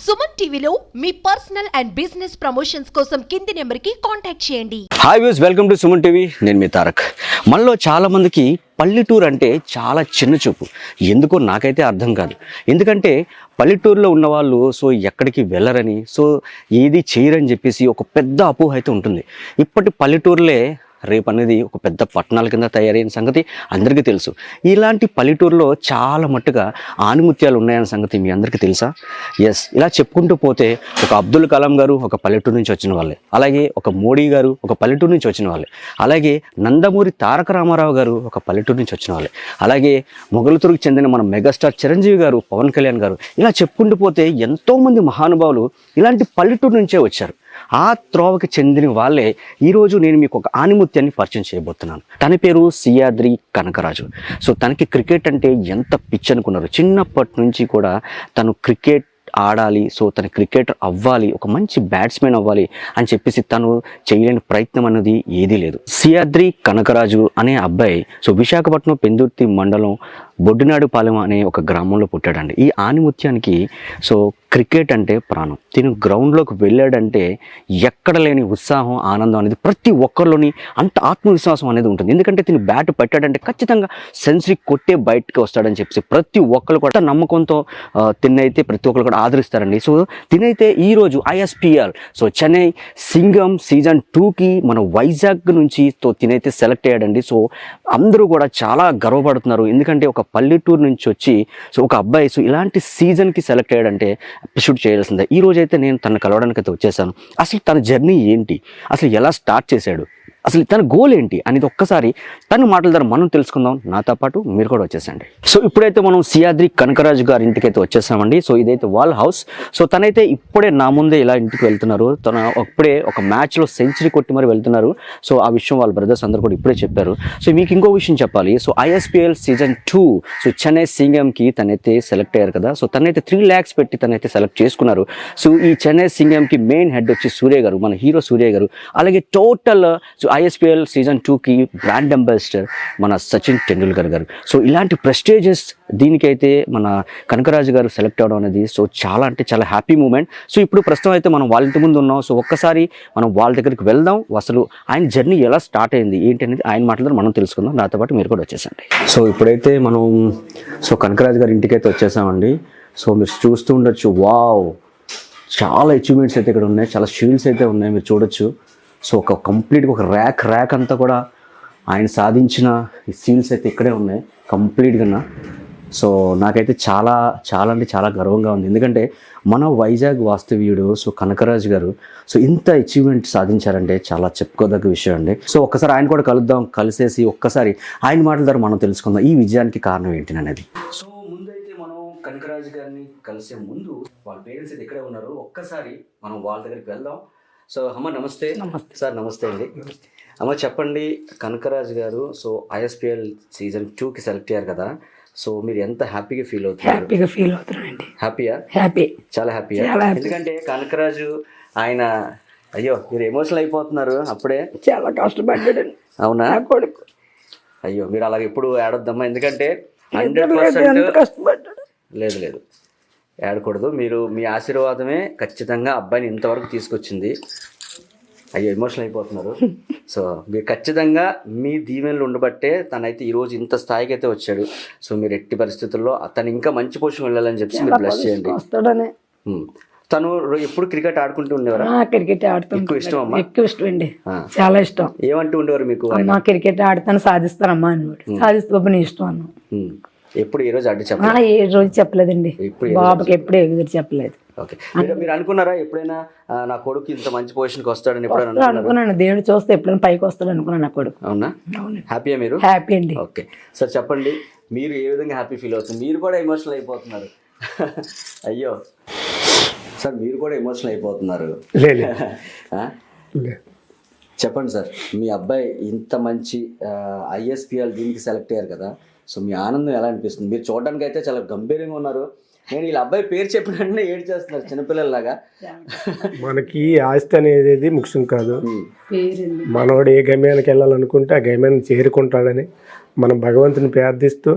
సుమన్ టీవీలో మీ personal and business promotions కోసం కింది నెంబర్కి కాంటాక్ట్ చేయండి. Hi views, welcome to Suman TV. నేను మీ తారక్. మనలో చాలా మందికి పల్లెటూరు అంటే చాలా చిన్న చూపు. ఎందుకో నాకైతే అర్థం కాదు. ఎందుకంటే పల్లెటూరులో ఉన్నవాళ్ళు ఎక్కడికి వెళ్ళరని, ఏది చేయరని చెప్పేసి ఒక పెద్ద అపోహ అయితే ఉంటుంది. ఇప్పటి పల్లెటూరులే రేపు అనేది ఒక పెద్ద పట్టణాల కింద తయారైన సంగతి అందరికీ తెలుసు. ఇలాంటి పల్లెటూరులో చాలా మట్టుగా ఆణిముత్యాలు ఉన్నాయన్న సంగతి మీ అందరికీ తెలుసా? ఎస్, ఇలా చెప్పుకుంటూ పోతే ఒక అబ్దుల్ కలాం గారు ఒక పల్లెటూరు నుంచి వచ్చిన వాళ్ళే, అలాగే ఒక మోడీ గారు ఒక పల్లెటూరు నుంచి వచ్చిన వాళ్ళే, అలాగే నందమూరి తారక రామారావు గారు ఒక పల్లెటూరు నుంచి వచ్చిన వాళ్ళే, అలాగే మొగలుతూరుకు చెందిన మన మెగాస్టార్ చిరంజీవి గారు, పవన్ కళ్యాణ్ గారు, ఇలా చెప్పుకుంటూ పోతే ఎంతోమంది మహానుభావులు ఇలాంటి పల్లెటూరు నుంచే వచ్చారు. ఆ త్రోవకి చెందిన వాళ్ళే ఈరోజు నేను మీకు ఒక ఆణిముత్యాన్ని పరిచయం చేయబోతున్నాను. తన పేరు సియాద్రి కనకరాజు. తనకి క్రికెట్ అంటే ఎంత పిచ్చి అనుకున్నారు. చిన్నప్పటి నుంచి కూడా తను క్రికెట్ ఆడాలి, తన క్రికెటర్ అవ్వాలి, ఒక మంచి బ్యాట్స్మెన్ అవ్వాలి అని చెప్పేసి తను చేయలేని ప్రయత్నం అనేది ఏదీ లేదు. సియాద్రి కనకరాజు అనే అబ్బాయి విశాఖపట్నం పెందుర్తి మండలం బొడ్డినాడుపాలెం అనే ఒక గ్రామంలో పుట్టాడండి. ఈ ఆణిముత్యానికి క్రికెట్ అంటే ప్రాణం. తిను గ్రౌండ్లోకి వెళ్ళాడంటే ఎక్కడ లేని ఉత్సాహం, ఆనందం అనేది ప్రతి ఒక్కరిలోని అంత ఆత్మవిశ్వాసం అనేది ఉంటుంది. ఎందుకంటే తిను బ్యాట్ పెట్టాడంటే ఖచ్చితంగా సెంచరీ కొట్టే బయటకు వస్తాడని చెప్పేసి ప్రతి ఒక్కరు కూడా నమ్మకంతో తినైతే ప్రతి ఒక్కరు కూడా ఆదరిస్తారండి. తినైతే ఈరోజు ISPL చెన్నై సింగం సీజన్ 2కి మన వైజాగ్ నుంచి తినైతే సెలెక్ట్ అయ్యాడండి. అందరూ కూడా చాలా గర్వపడుతున్నారు. ఎందుకంటే ఒక పల్లెటూరు నుంచి వచ్చి ఒక అబ్బాయి ఇలాంటి సీజన్కి సెలెక్ట్ అయ్యాడంటే అప్రిషియేట్ చేయాల్సిందే. ఈ రోజైతే నేను తను కలవడానికి అయితే వచ్చేసాను. అసలు తన జర్నీ ఏంటి, అసలు ఎలా స్టార్ట్ చేశాడు, అసలు తన గోల్ ఏంటి అనేది ఒక్కసారి తన మాటల ద్వారా మనం తెలుసుకుందాం. నాతో పాటు మీరు కూడా వచ్చేసండి. ఇప్పుడైతే మనం సియాద్రి కనకరాజు గారి ఇంటికి అయితే వచ్చేసామండి. ఇదైతే వాళ్ళ హౌస్. తనైతే ఇప్పుడే నా ముందే ఇలా ఇంటికి వెళ్తున్నారు. తను ఇప్పుడే ఒక మ్యాచ్లో సెంచరీ కొట్టి మరి వెళ్తున్నారు. ఆ విషయం వాళ్ళ బ్రదర్స్ అందరూ కూడా ఇప్పుడే చెప్పారు. మీకు ఇంకో విషయం చెప్పాలి. ISPL సీజన్ 2 చెన్నై సింగంకి తనైతే సెలెక్ట్ అయ్యారు కదా. తనైతే 3 lakhs పెట్టి తనైతే సెలెక్ట్ చేసుకున్నారు. ఈ చెన్నై సింగంకి మెయిన్ హెడ్ వచ్చి సూర్య గారు, మన హీరో సూర్య గారు, అలాగే టోటల్ ISPL సీజన్ 2కి బ్రాండ్ అంబాసిడర్ మన సచిన్ టెండూల్కర్ గారు. ఇలాంటి ప్రెస్టేజియస్ దీనికైతే మన కనకరాజు గారు సెలెక్ట్ అవ్వడం అనేది చాలా అంటే చాలా హ్యాపీ మూమెంట్. ఇప్పుడు ప్రస్తుతం అయితే మనం వాళ్ళ ఇంటి ముందు ఉన్నాం. ఒక్కసారి మనం వాళ్ళ దగ్గరికి వెళ్దాం. అసలు ఆయన జర్నీ ఎలా స్టార్ట్ అయింది ఏంటి అనేది ఆయన మాటలు మనం తెలుసుకుందాం. నాతో పాటు మీరు కూడా వచ్చేసండి. ఇప్పుడైతే మనం కనకరాజు గారి ఇంటికి అయితే వచ్చేసామండి. మీరు చూస్తూ ఉండొచ్చు. వావ్, చాలా అచీవ్మెంట్స్ అయితే ఇక్కడ ఉన్నాయి, చాలా షీల్డ్స్ అయితే ఉన్నాయి, మీరు చూడొచ్చు. ఒక కంప్లీట్గా ఒక ర్యాక్ అంతా కూడా ఆయన సాధించిన ఈ సీల్స్ అయితే ఇక్కడే ఉన్నాయి కంప్లీట్గా. నాకైతే చాలా చాలా అంటే చాలా గర్వంగా ఉంది. ఎందుకంటే మన వైజాగ్ వాస్తవ్యుడు కనకరాజు గారు ఇంత అచీవ్మెంట్ సాధించారంటే చాలా చెప్పుకోదగ్గ విషయం అండి. ఒక్కసారి ఆయన కూడా కలుద్దాం. కలిసేసి ఒక్కసారి ఆయన మాటల ద్వారా మనం తెలుసుకుందాం ఈ విజయానికి కారణం ఏంటి అనేది. ముందైతే మనం కనకరాజు గారిని కలిసే ముందు వాళ్ళ పేరెంట్స్ అయితే ఇక్కడే ఉన్నారు. ఒక్కసారి మనం వాళ్ళ దగ్గరికి వెళ్దాం. అమ్మ నమస్తే. నమస్తే సార్. నమస్తే అండి. అమ్మ చెప్పండి, కనకరాజు గారు ISPL సీజన్ 2కి సెలెక్ట్ అయ్యారు కదా. మీరు ఎంత హ్యాపీగా ఫీల్ అవుతున్నారు? హ్యాపీగా ఫీల్ అవుతున్నానండి. హ్యాపీయా? హ్యాపీ, చాలా హ్యాపీయా? ఎందుకంటే కనకరాజు ఆయన అయ్యో మీరు ఎమోషనల్ అయిపోతున్నారు అప్పుడే. చాలా కష్టపడ్డాడండి. అవునా? కొడుకు అయ్యో మీరు అలాగ ఎప్పుడు ఏడొద్దమ్మా. ఎందుకంటే 100% కష్టపడ్డాడు. లేదు ఏడకూడదు. మీరు మీ ఆశీర్వాదమే ఖచ్చితంగా అబ్బాయిని ఇంతవరకు తీసుకొచ్చింది. అయ్యో ఎమోషనల్ అయిపోతున్నారు. మీరు ఖచ్చితంగా మీ దీవెనలు ఉండబట్టే తనైతే ఈరోజు ఇంత స్థాయికి అయితే వచ్చాడు. మీరు ఎట్టి పరిస్థితుల్లో తను ఇంకా మంచి పొజిషన్ వెళ్ళాలని చెప్పి మీరు బ్లెస్ చేయండి. తను ఎప్పుడు క్రికెట్ ఆడుకుంటూ ఉండేవారా? క్రికెట్ ఆడుతాను. ఎక్కువ ఇష్టం అమ్మా? ఎక్కువ ఇష్టం అండి, చాలా ఇష్టం. ఏమంటూ ఉండేవారు మీకు? అమ్మా క్రికెట్ ఆడుతాను, సాధిస్తానమ్మా అన్నాడు. సాధిస్తూ నీ ఇష్టం అన్నా. ఎప్పుడు ఈ రోజు అడ్డు చెప్పలేదు? ఏ రోజు చెప్పలేదండి. బాబుకి ఎప్పుడు ఎదురు చెప్పలేదు. ఓకే. మీరు అనుకున్నారా ఎప్పుడైనా నా కొడుకు ఇంత మంచి పొజిషన్కి వస్తాడని? ఎప్పుడైనా అనుకున్నాను. దేవుడు చూస్తే ఎప్పుడైనా పైకి వస్తాడు అనుకున్నాను నా కొడుకు. అవునా? హ్యాపీయా మీరు? హ్యాపీ అండి. ఓకే సార్, చెప్పండి మీరు ఏ విధంగా హ్యాపీ ఫీల్ అవుతుంది? మీరు కూడా ఎమోషనల్ అయిపోతున్నారు. అయ్యో సార్, మీరు కూడా ఎమోషనల్ అయిపోతున్నారు. చెప్పండి సార్, మీ అబ్బాయి ఇంత మంచి ISPL దీనికి సెలెక్ట్ అయ్యారు కదా. మీ ఆనందం ఎలా అనిపిస్తుంది? మీరు చూడడానికి అయితే చాలా గంభీరంగా ఉన్నారు. నేను వీళ్ళ అబ్బాయి పేరు చెప్పిన వెంటనే ఏడు చేస్తున్నారు చిన్నపిల్లల్లాగా. మనకి ఆస్తి అనేది ముఖ్యం కాదు. మనోడు ఏ గమ్యానికి వెళ్ళాలనుకుంటే ఆ గమ్యాన్ని చేరుకుంటాడని మనం భగవంతుని ప్రార్థిస్తూ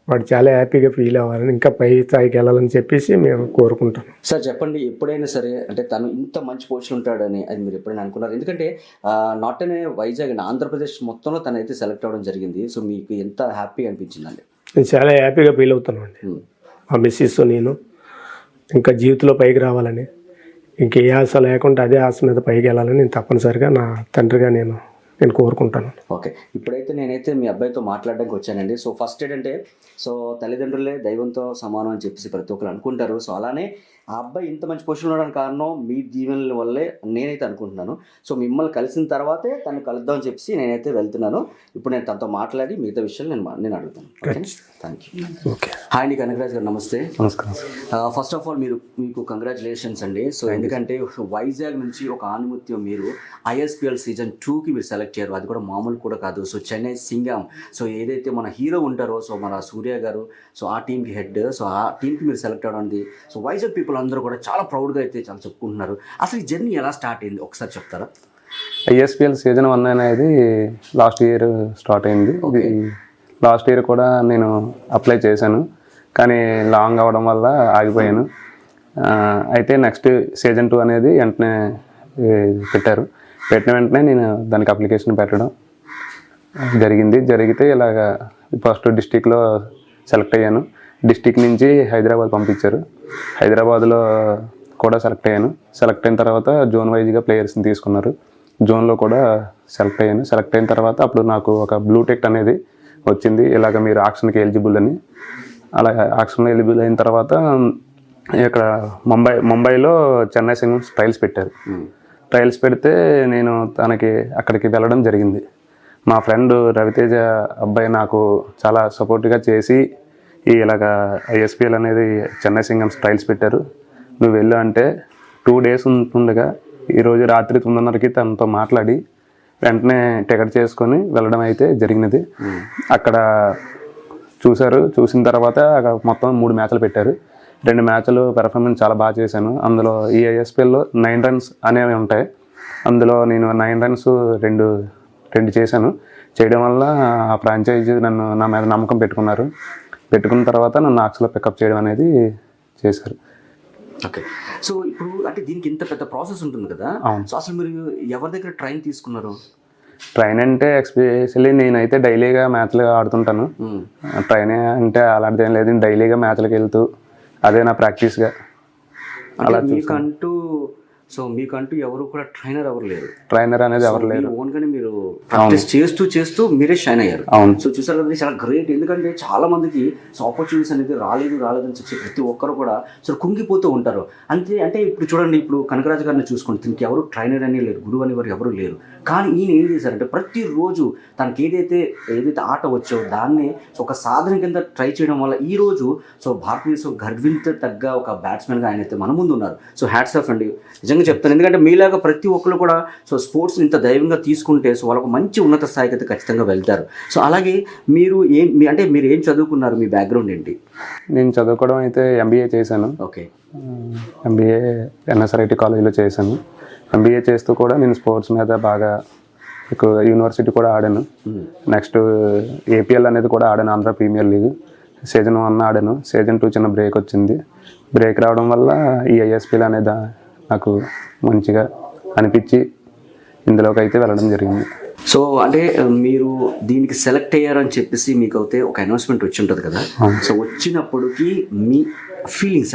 వాడు చాలా హ్యాపీగా ఫీల్ అవ్వాలని, ఇంకా పై స్థాయికి వెళ్ళాలని చెప్పేసి మేము కోరుకుంటాం. సార్ చెప్పండి, ఎప్పుడైనా సరే అంటే తను ఇంత మంచి పొజిషన్ ఉంటాడని అది మీరు ఎప్పుడైనా అనుకున్నారు? ఎందుకంటే నాట్ అనే వైజాగ్ అండి, ఆంధ్రప్రదేశ్ మొత్తంలో తనైతే సెలెక్ట్ అవ్వడం జరిగింది. సో మీకు ఎంత హ్యాపీ అనిపించిందండి? నేను చాలా హ్యాపీగా ఫీల్ అవుతున్నాను అండి. మా మిస్సెస్ నేను ఇంకా జీవితంలో పైకి రావాలని, ఇంకే ఆశ లేకుండా అదే ఆశ మీద పైకి వెళ్ళాలని నేను తప్పనిసరిగా నా తండ్రిగా నేను కోరుకుంటాను. ఓకే, ఇప్పుడైతే నేనైతే మీ అబ్బాయితో మాట్లాడడానికి వచ్చానండి. సో ఫస్ట్ ఏంటంటే సో తల్లిదండ్రులే దైవంతో సమానం అని చెప్పేసి ప్రతి ఒక్కరు అనుకుంటారు. సో అలానే ఆ అబ్బాయి ఇంత మంచి పొజిషన్ ఉండడానికి కారణం మీ దీవెనల వల్లే నేనైతే అనుకుంటున్నాను. సో మిమ్మల్ని కలిసిన తర్వాతే తను కలుద్దామని చెప్పేసి నేనైతే వెళ్తున్నాను. ఇప్పుడు నేను తనతో మాట్లాడి మిగతా విషయాలు నేను అడుగుతాను. Thank you. ఓకే. హాయ్ అండి, కనకరాజ్ గారు నమస్తే. నమస్కారం. ఫస్ట్ ఆఫ్ ఆల్ మీకు కంగ్రాచులేషన్స్ అండి. సో ఎందుకంటే వైజాగ్ నుంచి ఒక ఆనుమత్యం మీరు ISPL సీజన్ 2కి మీరు సెలెక్ట్ చేయరు, అది కూడా మామూలు కూడా కాదు. సో చెన్నై సింగం, సో ఏదైతే మన హీరో ఉంటారో సో మన సూర్య గారు, సో ఆ టీంకి హెడ్, సో ఆ టీంకి మీరు సెలెక్ట్ అవ్వడానికి సో వైజాగ్ పీపుల్ అందరూ కూడా చాలా ప్రౌడ్గా అయితే చాలా చెప్పుకుంటున్నారు. అసలు ఈ జర్నీ ఎలా స్టార్ట్ అయింది ఒకసారి చెప్తారా? ISPL సీజన్ 1 అనేది లాస్ట్ ఇయర్ స్టార్ట్ అయింది. ఇది లాస్ట్ ఇయర్ కూడా నేను అప్లై చేశాను, కానీ లాంగ్ అవ్వడం వల్ల ఆగిపోయాను. అయితే నెక్స్ట్ సీజన్ 2 అనేది వెంటనే పెట్టిన వెంటనే నేను దానికి అప్లికేషన్ పెట్టడం జరిగితే ఇలాగ ఫస్ట్ డిస్టిక్లో సెలెక్ట్ అయ్యాను. డిస్టిక్ నుంచి హైదరాబాద్ పంపించారు, హైదరాబాద్లో కూడా సెలెక్ట్ అయ్యాను. సెలెక్ట్ అయిన తర్వాత జోన్ వైజ్గా ప్లేయర్స్ని తీసుకున్నారు, జోన్లో కూడా సెలెక్ట్ అయ్యాను. సెలెక్ట్ అయిన తర్వాత అప్పుడు నాకు ఒక బ్లూ టెక్ అనేది వచ్చింది, ఇలాగ మీరు ఆక్షన్కి ఎలిజిబుల్ అని. అలా ఆక్షన్లో ఎలిజిబుల్ అయిన తర్వాత ఇక్కడ ముంబైలో చెన్నై సింగమ్స్ ట్రయల్స్ పెట్టారు. ట్రయల్స్ పెడితే నేను అక్కడికి వెళ్ళడం జరిగింది. మా ఫ్రెండ్ రవితేజ అబ్బాయి నాకు చాలా సపోర్ట్గా చేసి ఇలాగ ISPL అనేది చెన్నై సింగమ్స్ ట్రయల్స్ పెట్టారు, నువ్వు వెళ్ళు అంటే 2 days ఉంటుండగా ఈరోజు రాత్రి 9:30కి తనతో మాట్లాడి వెంటనే టికెట్ చేసుకొని వెళ్ళడం అయితే జరిగినది. అక్కడ చూసిన తర్వాత మొత్తం 3 మ్యాచ్లు పెట్టారు. 2 మ్యాచ్లు పెర్ఫార్మెన్స్ చాలా బాగా చేశాను. అందులో ఈ ISPLలో 9 runs అనేవి ఉంటాయి, అందులో నేను 9 runs రెండు చేశాను. చేయడం వల్ల ఆ ఫ్రాంచైజీ నా మీద నమ్మకం పెట్టుకున్న తర్వాత నన్ను ఆక్స్లో పికప్ చేయడం అనేది చేశారు. ఓకే, సో ఇప్పుడు అంటే దీనికి ఇంత పెద్ద ప్రాసెస్ ఉంటుంది కదా, సో అసలు మీరు ఎవరి దగ్గర ట్రైన్ తీసుకున్నారు? ట్రైన్ అంటే ఎస్పెషల్లీ నేనైతే డైలీగా మ్యాచ్లు ఆడుతుంటాను. ట్రైన్ అంటే అలాంటిది ఏం లేదు, డైలీగా మ్యాచ్లకు వెళ్తూ అదే నా ప్రాక్టీస్గా అలా. మీకంటూ ఎవరు కూడా ట్రైనర్ లేరు? ట్రైనర్ అనేది ఎవరు లేరు, ఓన్గానే మీరు ప్రాక్టీస్ చేస్తూ మీరే షైన్ అయ్యారు. అవును. సో చూసారు కదా, చాలా గ్రేట్. ఎందుకంటే చాలా మందికి ఆపర్చునిటీస్ అనేది రాలేదని చెప్పి ప్రతి ఒక్కరు కూడా సో కుంగిపోతూ ఉంటారు. అంటే ఇప్పుడు చూడండి, ఇప్పుడు కనకరాజు గారిని చూసుకోండి, దీనికి ఎవరు ట్రైనర్ అని లేరు, గురువు అని ఎవరు లేరు. కానీ ఈయన ఏం చేశారంటే ప్రతిరోజు తనకి ఏదైతే ఆట వచ్చో దాన్ని ఒక సాధన కింద ట్రై చేయడం వల్ల ఈరోజు సో భారతదేశం గర్వించదగ్గ ఒక బ్యాట్స్మెన్గా ఆయన అయితే మన ముందు ఉన్నారు. సో హ్యాట్స్ ఆఫ్ అండి, నిజంగా చెప్తాను. ఎందుకంటే మీలాగా ప్రతి ఒక్కరు కూడా సో స్పోర్ట్స్ని ఇంత దైవంగా తీసుకుంటే సో వాళ్ళకు మంచి ఉన్నత స్థాయికి అయితే ఖచ్చితంగా వెళ్తారు. సో అలాగే మీరు ఏం చదువుకున్నారు, మీ బ్యాక్గ్రౌండ్ ఏంటి? నేను చదువుకోవడం అయితే MBA చేశాను. ఓకే, MBA NSRIT కాలేజీలో చేశాను. MBA చేస్తూ కూడా నేను స్పోర్ట్స్ మీద బాగా యూనివర్సిటీ కూడా ఆడాను. నెక్స్ట్ APL అనేది కూడా ఆడాను, ఆంధ్ర ప్రీమియర్ లీగ్. సీజన్ 1 ఆడాను, సీజన్ 2 చిన్న బ్రేక్ వచ్చింది. బ్రేక్ రావడం వల్ల ఈ ISPL అనేది నాకు మంచిగా అనిపించి ఇందులోకి అయితే వెళ్ళడం జరిగింది. సో అంటే మీరు దీనికి సెలెక్ట్ అయ్యారని చెప్పేసి మీకు అయితే ఒక అనౌన్స్మెంట్ వచ్చి ఉంటుంది కదా, సో వచ్చినప్పటికి మీ ఫీలింగ్స్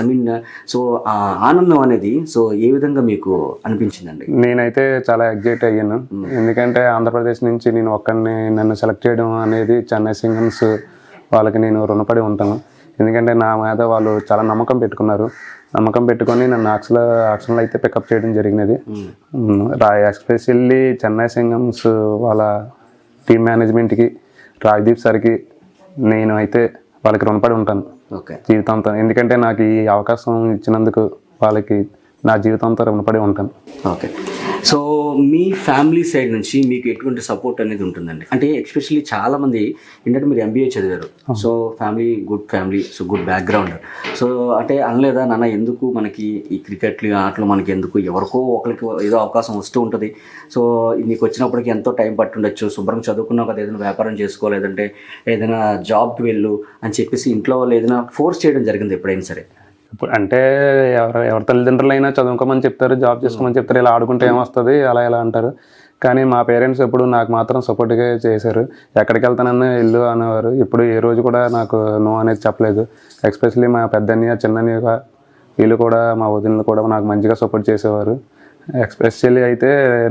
సో ఆ ఆనందం అనేది సో ఏ విధంగా మీకు అనిపించిందండి? నేనైతే చాలా ఎగ్జైట్ అయ్యాను, ఎందుకంటే ఆంధ్రప్రదేశ్ నుంచి నేను ఒక్కడిని నన్ను సెలెక్ట్ చేయడం అనేది చెన్నై సింగమ్స్ వాళ్ళకి నేను రుణపడి ఉంటాను. ఎందుకంటే నా మీద వాళ్ళు చాలా నమ్మకం పెట్టుకొని నన్ను ఆక్షన్లో అయితే పికప్ చేయడం జరిగినది. ఎస్పెషల్లీ చెన్నై సింగమ్స్ వాళ్ళ టీమ్ మేనేజ్మెంట్కి, రాజ్దీప్ సార్కి నేను అయితే వాళ్ళకి రుణపడి ఉంటాను జీవితాంతం. ఎందుకంటే నాకు ఈ అవకాశం ఇచ్చినందుకు వాళ్ళకి నా జీవితంతో రుణపడి ఉంటాను. ఓకే. సో మీ ఫ్యామిలీ సైడ్ నుంచి మీకు ఎటువంటి సపోర్ట్ అనేది ఉంటుందండి? అంటే ఎస్పెషల్లీ చాలామంది ఏంటంటే మీరు ఎంబీఏ చదివారు, so family, so good background. So అంటే అనలేదా నాన్న ఎందుకు మనకి ఈ క్రికెట్లు ఆటలు మనకి ఎందుకు, ఎవరికో ఒకరికి ఏదో అవకాశం వస్తూ ఉంటుంది, సో నీకు వచ్చినప్పటికి ఎంతో టైం పట్టుండొచ్చు, శుభ్రంగా చదువుకున్నావు కదా, ఏదైనా వ్యాపారం చేసుకో, లేదంటే ఏదైనా జాబ్కి వెళ్ళు అని చెప్పేసి ఇంట్లో వాళ్ళు ఏదైనా ఫోర్స్ చేయడం జరిగింది ఎప్పుడైనా సరే? ఇప్పుడు అంటే ఎవరి తల్లిదండ్రులైనా చదువుకోమని చెప్తారు, జాబ్ చేసుకోమని చెప్తారు, ఇలా ఆడుకుంటే ఏమొస్తుంది అలా ఇలా అంటారు. కానీ మా పేరెంట్స్ ఎప్పుడు నాకు మాత్రం సపోర్ట్గా చేశారు. ఎక్కడికి వెళ్తానన్నా ఇల్లు అనేవారు. ఇప్పుడు ఏ రోజు కూడా నాకు నో అనేది చెప్పలేదు. ఎస్పెషల్లీ మా పెద్దన్నయ్య చిన్నన్నయ్య వీళ్ళు కూడా, మా వదినలు కూడా నాకు మంచిగా సపోర్ట్ చేసేవారు. ఎస్పెషల్లీ అయితే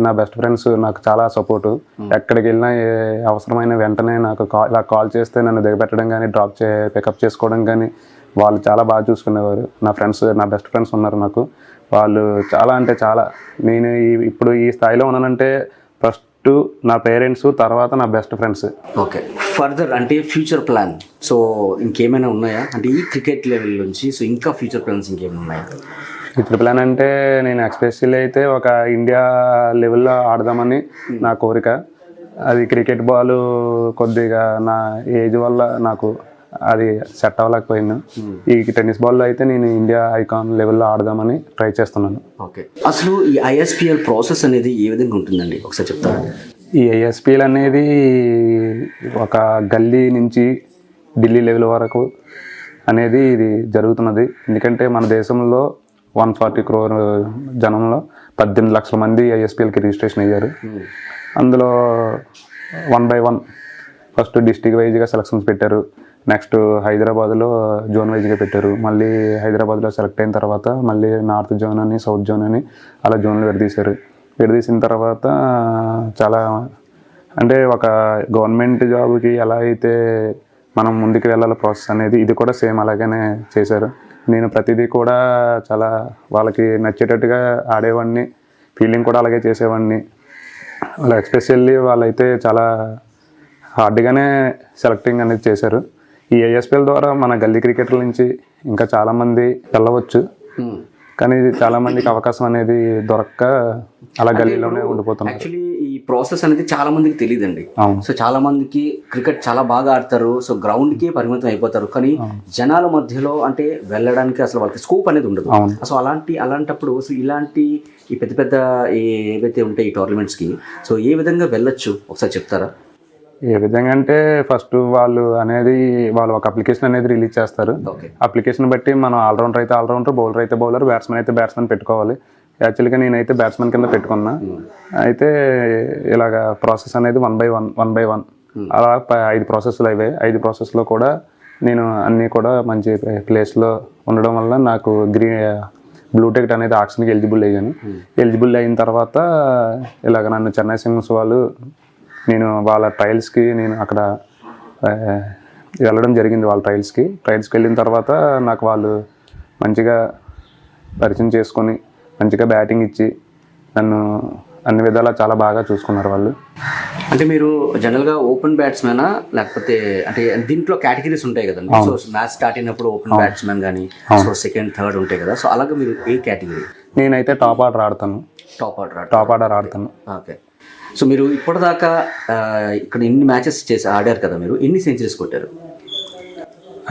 నా బెస్ట్ ఫ్రెండ్స్ నాకు చాలా సపోర్టు. ఎక్కడికి వెళ్ళినా ఏ అవసరమైన వెంటనే నాకు ఇలా కాల్ చేస్తే నన్ను దిగబెట్టడం కానీ, పికప్ చేసుకోవడం కానీ వాళ్ళు చాలా బాగా చూసుకునేవారు. నా ఫ్రెండ్స్, నా బెస్ట్ ఫ్రెండ్స్ ఉన్నారు నాకు. వాళ్ళు చాలా అంటే చాలా, నేను ఇప్పుడు ఈ స్థాయిలో ఉన్నానంటే ఫస్ట్ నా పేరెంట్స్, తర్వాత నా బెస్ట్ ఫ్రెండ్స్. ఓకే. ఫర్దర్ అంటే ఫ్యూచర్ ప్లాన్ సో ఇంకేమైనా ఉన్నాయా? అంటే ఈ క్రికెట్ లెవెల్ నుంచి సో ఇంకా ఫ్యూచర్ ప్లాన్స్ ఇంకేమైనా ఉన్నాయా? ఫ్యూచర్ ప్లాన్ అంటే నేను ఎస్పెషల్లీ అయితే ఒక ఇండియా లెవెల్లో ఆడదామని నా కోరిక. అది క్రికెట్ బాల్ కొద్దిగా నా ఏజ్ వల్ల నాకు అది సెట్ అవ్వలేకపోయాను. ఈ టెన్నిస్ బాల్లో అయితే నేను ఇండియా ఐకాన్ లెవెల్లో ఆడదామని ట్రై చేస్తున్నాను. ఓకే. అసలు ఈ ఐఎస్పిఎల్ ప్రాసెస్ అనేది ఏ విధంగా ఉంటుందండి, ఒకసారి చెప్తారా? ఈ ఐఎస్పిఎల్ అనేది ఒక గల్లీ నుంచి ఢిల్లీ లెవెల్ వరకు అనేది ఇది జరుగుతున్నది. ఎందుకంటే మన దేశంలో 140 crore జనంలో 18 లక్షల మంది ఐఎస్పిఎల్కి రిజిస్ట్రేషన్ అయ్యారు. అందులో 1 by 1 ఫస్ట్ డిస్టిక్ వైజ్గా సెలక్షన్స్ పెట్టారు. నెక్స్ట్ హైదరాబాద్లో జోన్ వైజ్గా పెట్టారు. మళ్ళీ హైదరాబాద్లో సెలెక్ట్ అయిన తర్వాత మళ్ళీ నార్త్ జోన్ అని, సౌత్ జోన్ అని అలా జోన్లు విడదీశారు. విడదీసిన తర్వాత చాలా అంటే ఒక గవర్నమెంట్ జాబ్కి ఎలా అయితే మనం ముందుకు వెళ్ళాలి ప్రాసెస్ అనేది, ఇది కూడా సేమ్ అలాగనే చేశారు. నేను ప్రతిదీ కూడా చాలా వాళ్ళకి నచ్చేటట్టుగా ఆడేవాడిని, ఫీల్డింగ్ కూడా అలాగే చేసేవాడిని. అలా ఎస్పెషల్లీ వాళ్ళైతే చాలా హార్డ్గానే సెలెక్టింగ్ అనేది చేశారు. ఈ ఐఎస్పిఎల్ ద్వారా మన గల్లీ క్రికెటర్ల నుంచి ఇంకా చాలామంది వెళ్ళవచ్చు, కానీ చాలా మందికి అవకాశం అనేది దొరక్క అలా గల్లీలోనే ఉండిపోతున్నారు. యాక్చువల్లీ ఈ ప్రాసెస్ అనేది చాలా మందికి తెలియదండి. సో చాలా మందికి క్రికెట్ చాలా బాగా ఆడతారు, సో గ్రౌండ్కి పరిమితం అయిపోతారు, కానీ జనాల మధ్యలో అంటే వెళ్ళడానికి అసలు వాళ్ళకి స్కోప్ అనేది ఉండదు. సో అలాంటప్పుడు సో ఇలాంటి ఈ పెద్ద పెద్ద ఏవైతే ఉంటాయి ఈ టోర్నమెంట్స్కి సో ఏ విధంగా వెళ్ళొచ్చు ఒకసారి చెప్తారా? ఏ విధంగా అంటే ఫస్ట్ వాళ్ళు ఒక అప్లికేషన్ అనేది రిలీజ్ చేస్తారు. అప్లికేషన్ బట్టి మనం ఆల్రౌండర్ అయితే ఆల్రౌండర్, బౌలర్ అయితే బౌలర్, బ్యాట్స్మెన్ అయితే బ్యాట్స్మెన్ పెట్టుకోవాలి. యాక్చువల్గా నేనైతే బ్యాట్స్మెన్ కింద పెట్టుకున్నా. అయితే ఇలాగ ప్రాసెస్ అనేది 1 by 1 అలా 5 ప్రాసెస్లు అయ్యాయి. 5 ప్రాసెస్లో కూడా నేను అన్నీ కూడా మంచి ప్లేస్లో ఉండడం వల్ల నాకు బ్లూ టికెట్ అనేది ఆక్షన్కి ఎలిజిబుల్ అయ్యాను. ఎలిజిబుల్ అయిన తర్వాత ఇలాగ నన్ను చెన్నై సింగ్స్ వాళ్ళు, నేను వాళ్ళ ట్రయల్స్కి నేను అక్కడ వెళ్ళడం జరిగింది. వాళ్ళ ట్రయల్స్కి వెళ్ళిన తర్వాత నాకు వాళ్ళు మంచిగా పరిచయం చేసుకొని మంచిగా బ్యాటింగ్ ఇచ్చి నన్ను అన్ని విధాలా చాలా బాగా చూసుకున్నారు వాళ్ళు. అంటే మీరు జనరల్గా ఓపెన్ బ్యాట్స్మెనా లేకపోతే అంటే దీంట్లో కేటగిరీస్ ఉంటాయి కదండి. సో మ్యాచ్ స్టార్ట్ అయినప్పుడు ఓపెన్ బ్యాట్స్మెన్ కానీ సో సెకండ్ థర్డ్ ఉంటాయి కదా, సో అలాగే మీరు ఏ కేటగిరీ? నేనైతే టాప్ ఆర్డర్ ఆడతాను. టాప్ ఆర్డర్ ఆడతాను. ఓకే. సో మీరు ఇప్పటిదాకా ఇక్కడ ఎన్ని మ్యాచెస్ ఆడారు కదా, మీరు ఎన్ని సెంచరీస్ కొట్టారు?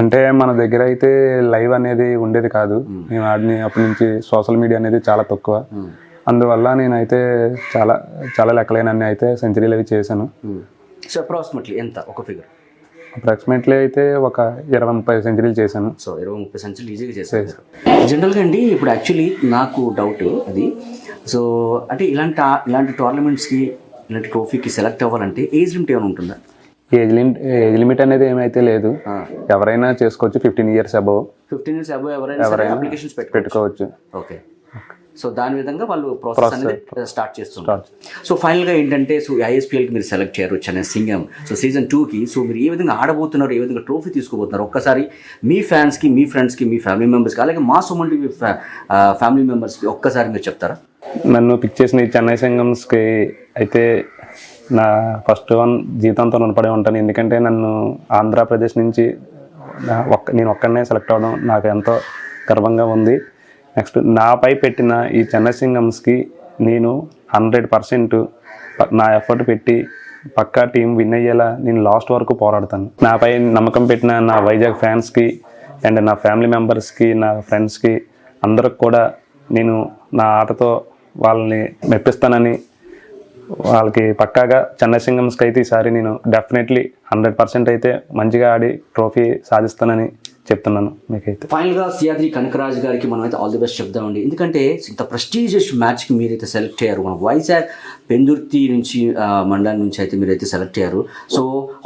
అంటే మన దగ్గర అయితే లైవ్ అనేది ఉండేది కాదు. మేము ఆడిన అప్పటి నుంచి సోషల్ మీడియా అనేది చాలా తక్కువ. అందువల్ల నేనైతే చాలా లెక్కలేనన్ని అయితే సెంచరీలు అవి చేశాను. సో అప్రాక్సిమేట్లీ ఎంత ఒక ఫిగర్? అప్రాక్సిమేట్లీ అయితే ఒక 20-30 సెంచరీలు చేశాను. సో 20-30 సెంచరీలు ఈజీగా చేశాను. జనరల్గా అండి ఇప్పుడు యాక్చువల్లీ నాకు డౌట్ అది, సో అంటే ఇలాంటి టోర్నమెంట్స్కి ఇలాంటి ట్రోఫీకి సెలెక్ట్ అవ్వాలంటే ఏజ్ లిమిట్ ఏమైనా ఉంటుందా? ఏజ్ లిమిట్ అనేది ఏమైతే లేదు, ఎవరైనా చేసుకోవచ్చు. 15 years above ఎవరైనా అప్లికేషన్స్ పెట్టుకోవచ్చు. ఓకే. సో దాని విధంగా వాళ్ళు ప్రాసెస్ అనేది స్టార్ట్ చేస్తున్నారు. సో ఫైనల్గా ఏంటంటే సో ఐఎస్పిఎల్కి మీరు సెలెక్ట్ చేయరు చెన్నై సింగం. సో సీజన్ 2కి సో మీరు ఏ విధంగా ఆడబోతున్నారు, ఏ విధంగా ట్రోఫీ తీసుకోబోతున్నారు ఒక్కసారి మీ ఫ్యాన్స్కి, మీ ఫ్రెండ్స్కి, మీ ఫ్యామిలీ మెంబర్స్కి, అలాగే మా సుమన్ టీవీ ఫ్యామిలీ మెంబర్స్కి ఒక్కసారి మీరు చెప్తారా? నన్ను పిక్ చేసిన ఈ చెన్నై సింగమ్స్కి అయితే నా ఫస్ట్ జీవితంతో రుణపడి ఉంటాను. ఎందుకంటే నన్ను ఆంధ్రప్రదేశ్ నుంచి నేను ఒక్కడనే సెలెక్ట్ అవ్వడం నాకు ఎంతో గర్వంగా ఉంది. నెక్స్ట్ నాపై పెట్టిన ఈ చెన్నై సింగమ్స్కి నేను 100% నా ఎఫర్ట్ పెట్టి పక్కా టీం విన్ అయ్యేలా నేను లాస్ట్ వరకు పోరాడతాను. నాపై నమ్మకం పెట్టిన నా వైజాగ్ ఫ్యాన్స్కి అండ్ నా ఫ్యామిలీ మెంబర్స్కి, నా ఫ్రెండ్స్కి అందరికి కూడా నేను నా ఆటతో వాళ్ళని మెప్పిస్తానని, వాళ్ళకి పక్కాగా చెన్నై సింగమ్స్కి అయితే ఈసారి నేను డెఫినెట్లీ 100% అయితే మంచిగా ఆడి ట్రోఫీ సాధిస్తానని చెప్తున్నాను మీకైతే. ఫైనల్గా సియాద్రి కనకరాజు గారికి మనం అయితే ఆల్ ది బెస్ట్ చెప్దామండి. ఎందుకంటే ఇంత ప్రెస్టీజియస్ మ్యాచ్కి మీరైతే సెలెక్ట్ అయ్యారు. మన వైజాగ్ పెందుర్తి నుంచి మండలం నుంచి అయితే మీరైతే సెలెక్ట్ అయ్యారు. సో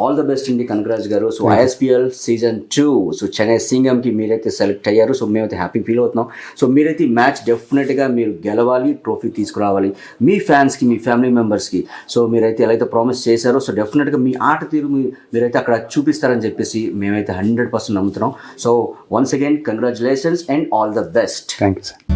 ఆల్ ద బెస్ట్ అండి కనకరాజు గారు. So ISPL season 2 so Chennai సింగంకి మీరైతే సెలెక్ట్ అయ్యారు. సో మేమైతే హ్యాపీ ఫీల్ అవుతున్నాం. సో మీరైతే ఈ మ్యాచ్ డెఫినెట్గా మీరు గెలవాలి, ట్రోఫీ తీసుకురావాలి మీ ఫ్యాన్స్కి, మీ ఫ్యామిలీ మెంబర్స్కి. సో మీరైతే ఎలా అయితే ప్రామిస్ చేశారో సో డెఫినెట్గా మీ ఆట తీరు మీరైతే అక్కడ చూపిస్తారని చెప్పేసి మేమైతే 100% నమ్ముతున్నాం. So once again, congratulations and all the best. Thank you, sir.